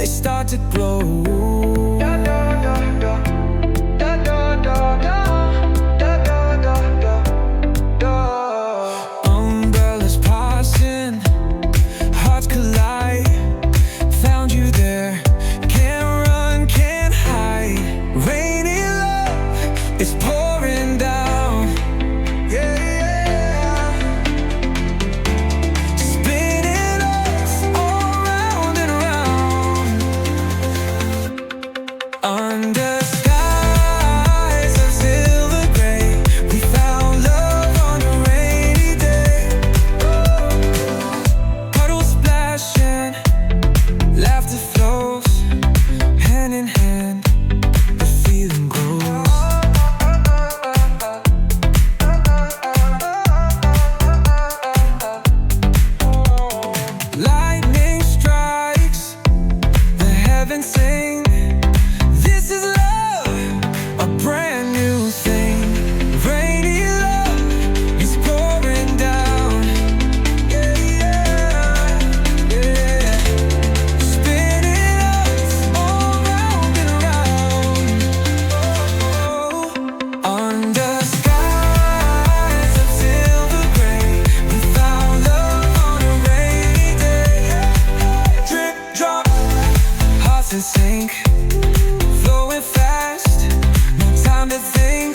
start to glow. Umbrellas passing, hearts collide. Found you there, can't run, can't hide. Rainy love is pouring down. Yeah, yeah. Spinning us all round and round. Under skies of silver gray, we found love on a rainy day. Puddles splashing, laughter flows, hand in hand, the feeling grows. Lightning strikes, the heavens sing. This is love, a brand new thing. Rainy love is pouring down. Yeah, yeah, yeah. Spinning us all round and round. Oh, under skies of silver gray, we found love on a rainy day. Drip drop, hearts in sync, flowing fast, no time to think.